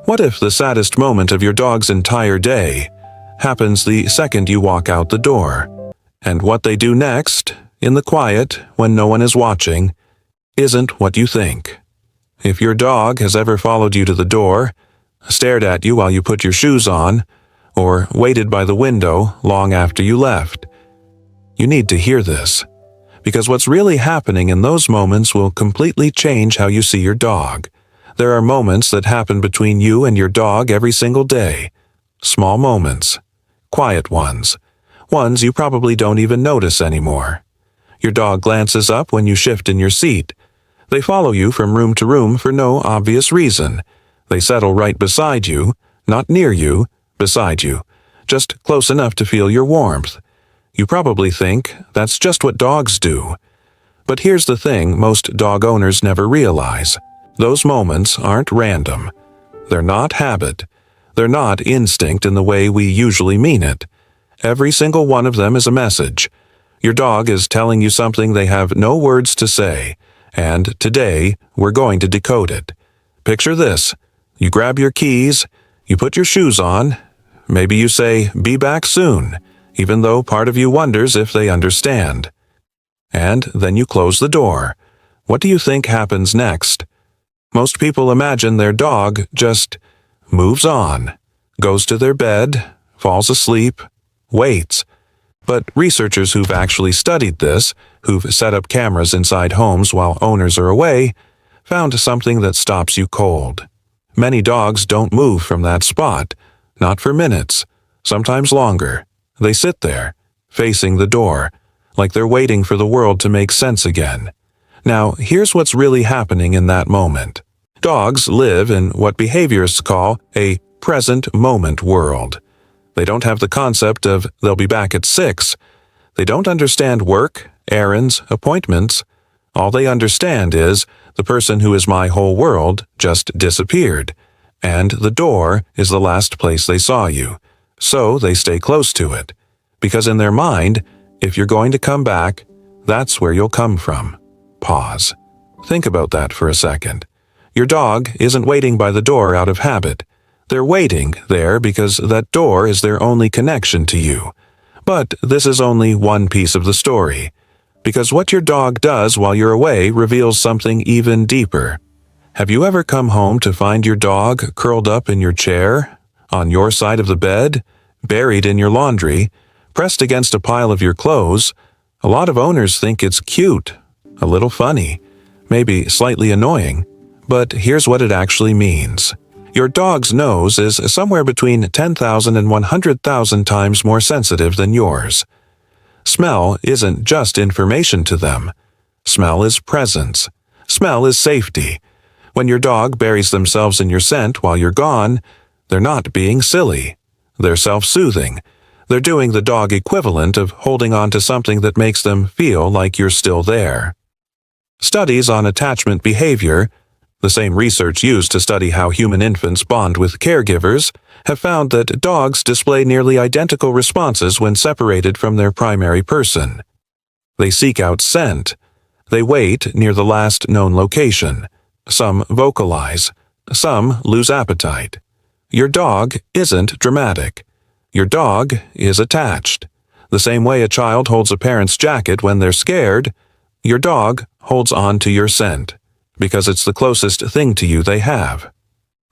What if the saddest moment of your dog's entire day happens the second you walk out the door? And what they do next, in the quiet, when no one is watching, isn't what you think. If your dog has ever followed you to the door, stared at you while you put your shoes on, or waited by the window long after you left, you need to hear this, because what's really happening in those moments will completely change how you see your dog. There are moments that happen between you and your dog every single day. Small moments. Quiet ones. Ones you probably don't even notice anymore. Your dog glances up when you shift in your seat. They follow you from room to room for no obvious reason. They settle right beside you, not near you, beside you, just close enough to feel your warmth. You probably think that's just what dogs do. But here's the thing most dog owners never realize. Those moments aren't random. They're not habit. They're not instinct in the way we usually mean it. Every single one of them is a message. Your dog is telling you something they have no words to say, and today we're going to decode it. Picture this. You grab your keys, you put your shoes on, maybe you say, "Be back soon," even though part of you wonders if they understand. And then you close the door. What do you think happens next? Most people imagine their dog just moves on, goes to their bed, falls asleep, waits. But researchers who've actually studied this, who've set up cameras inside homes while owners are away, found something that stops you cold. Many dogs don't move from that spot, not for minutes, sometimes longer. They sit there, facing the door, like they're waiting for the world to make sense again. Now, here's what's really happening in that moment. Dogs live in what behaviorists call a present moment world. They don't have the concept of they'll be back at 6. They don't understand work, errands, appointments. All they understand is the person who is my whole world just disappeared, and the door is the last place they saw you. So they stay close to it, because in their mind, if you're going to come back, that's where you'll come from. Pause. Think about that for a second. Your dog isn't waiting by the door out of habit. They're waiting there because that door is their only connection to you. But this is only one piece of the story, because what your dog does while you're away reveals something even deeper. Have you ever come home to find your dog curled up in your chair, on your side of the bed, buried in your laundry, pressed against a pile of your clothes? A lot of owners think it's cute, a little funny, maybe slightly annoying, but here's what it actually means. Your dog's nose is somewhere between 10,000 and 100,000 times more sensitive than yours. Smell isn't just information to them. Smell is presence. Smell is safety. When your dog buries themselves in your scent while you're gone, they're not being silly. They're self-soothing. They're doing the dog equivalent of holding on to something that makes them feel like you're still there. Studies on attachment behavior, the same research used to study how human infants bond with caregivers, have found that dogs display nearly identical responses when separated from their primary person. They seek out scent. They wait near the last known location. Some vocalize. Some lose appetite. Your dog isn't dramatic. Your dog is attached. The same way a child holds a parent's jacket when they're scared, your dog holds on to your scent, because it's the closest thing to you they have.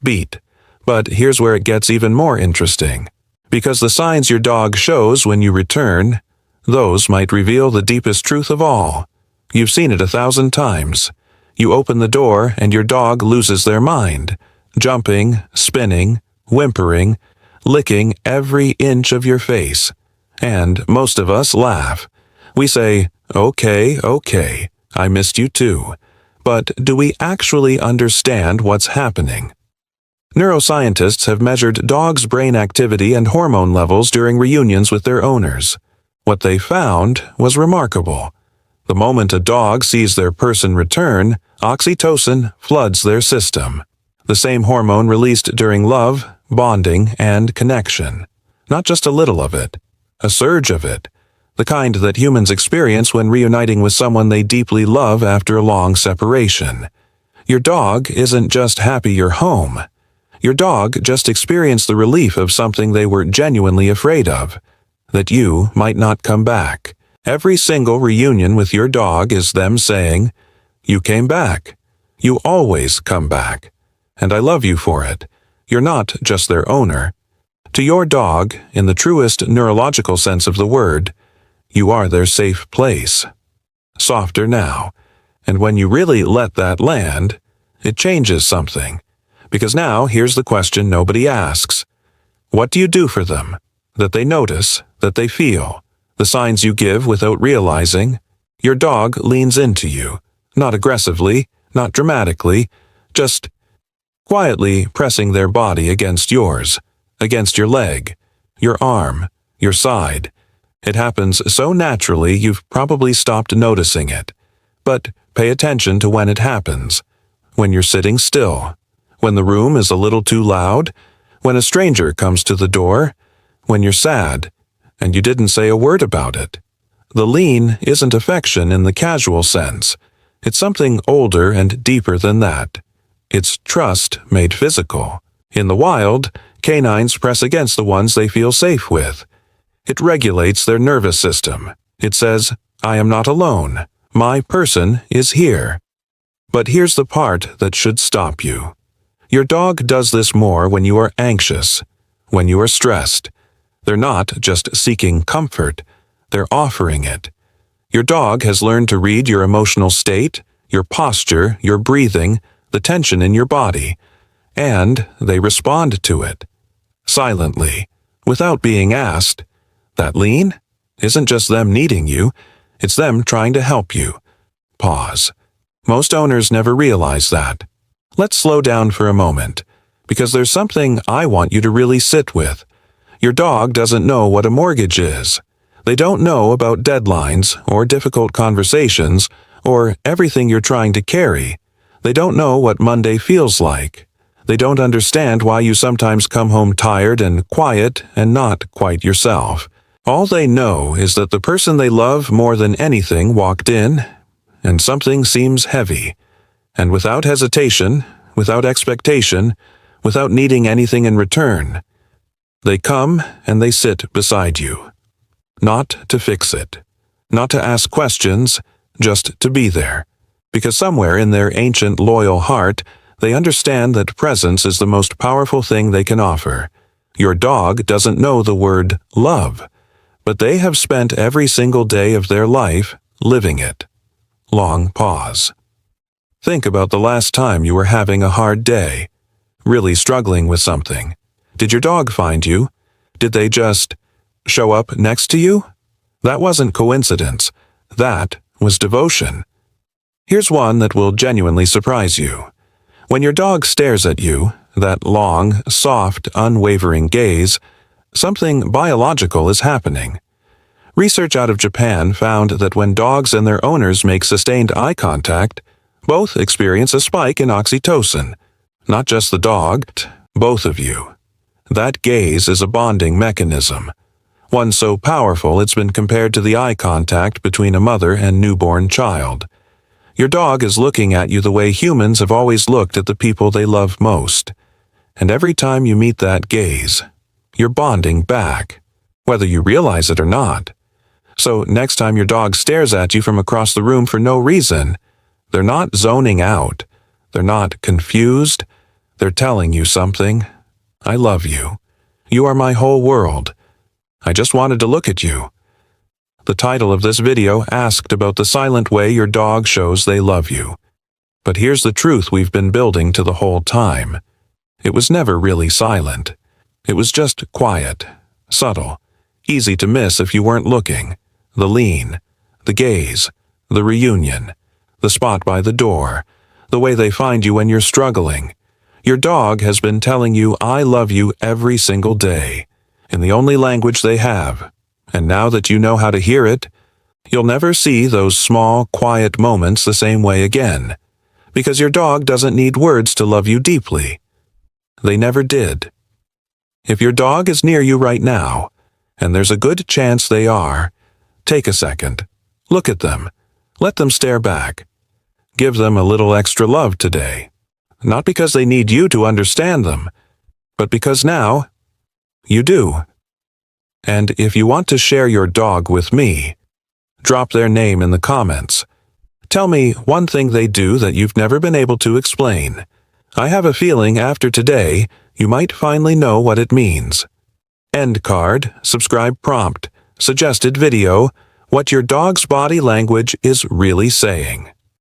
Beat. But here's where it gets even more interesting. Because the signs your dog shows when you return, those might reveal the deepest truth of all. You've seen it 1,000 times. You open the door and your dog loses their mind, jumping, spinning, whimpering, licking every inch of your face. And most of us laugh. We say, "Okay, I missed you too." But do we actually understand what's happening? Neuroscientists have measured dogs' brain activity and hormone levels during reunions with their owners. What they found was remarkable. The moment a dog sees their person return, oxytocin floods their system. The same hormone released during love, bonding, and connection. Not just a little of it, a surge of it. The kind that humans experience when reuniting with someone they deeply love after a long separation. Your dog isn't just happy you're home. Your dog just experienced the relief of something they were genuinely afraid of, that you might not come back. Every single reunion with your dog is them saying, "You came back. You always come back. And I love you for it. You're not just their owner. To your dog, in the truest neurological sense of the word, you are their safe place." Softer now. And when you really let that land, it changes something. Because now here's the question nobody asks. What do you do for them? That they notice, that they feel, the signs you give without realizing. Your dog leans into you, not aggressively, not dramatically, just quietly pressing their body against yours, against your leg, your arm, your side. It happens so naturally you've probably stopped noticing it. But pay attention to when it happens. When you're sitting still. When the room is a little too loud. When a stranger comes to the door. When you're sad, and you didn't say a word about it. The lean isn't affection in the casual sense. It's something older and deeper than that. It's trust made physical. In the wild, canines press against the ones they feel safe with. It regulates their nervous system. It says, "I am not alone. My person is here." But here's the part that should stop you. Your dog does this more when you are anxious, when you are stressed. They're not just seeking comfort, they're offering it. Your dog has learned to read your emotional state, your posture, your breathing, the tension in your body, and they respond to it. Silently, without being asked. That lean isn't just them needing you, it's them trying to help you. Pause. Most owners never realize that. Let's slow down for a moment, because there's something I want you to really sit with. Your dog doesn't know what a mortgage is. They don't know about deadlines or difficult conversations or everything you're trying to carry. They don't know what Monday feels like. They don't understand why you sometimes come home tired and quiet and not quite yourself. All they know is that the person they love more than anything walked in, and something seems heavy. And without hesitation, without expectation, without needing anything in return, they come and they sit beside you. Not to fix it, not to ask questions, just to be there. Because somewhere in their ancient loyal heart, they understand that presence is the most powerful thing they can offer. Your dog doesn't know the word love, but they have spent every single day of their life living it. Long pause. Think about the last time you were having a hard day, really struggling with something. Did your dog find you? Did they just show up next to you? That wasn't coincidence. That was devotion. Here's one that will genuinely surprise you. When your dog stares at you, that long, soft, unwavering gaze, something biological is happening. Research out of Japan found that when dogs and their owners make sustained eye contact, both experience a spike in oxytocin. Not just the dog, both of you. That gaze is a bonding mechanism. One so powerful it's been compared to the eye contact between a mother and newborn child. Your dog is looking at you the way humans have always looked at the people they love most. And every time you meet that gaze, you're bonding back, whether you realize it or not. So next time your dog stares at you from across the room for no reason, they're not zoning out. They're not confused. They're telling you something. I love you. You are my whole world. I just wanted to look at you. The title of this video asked about the silent way your dog shows they love you. But here's the truth we've been building to the whole time. It was never really silent. It was just quiet, subtle, easy to miss if you weren't looking. The lean, the gaze, the reunion, the spot by the door, the way they find you when you're struggling. Your dog has been telling you, "I love you" every single day, in the only language they have. And now that you know how to hear it, you'll never see those small, quiet moments the same way again, because your dog doesn't need words to love you deeply. They never did. If your dog is near you right now, and there's a good chance they are, take a second. Look at them. Let them stare back. Give them a little extra love today. Not because they need you to understand them, but because now you do. And if you want to share your dog with me, drop their name in the comments. Tell me one thing they do that you've never been able to explain. I have a feeling after today, you might finally know what it means. End card, subscribe prompt, suggested video, what your dog's body language is really saying.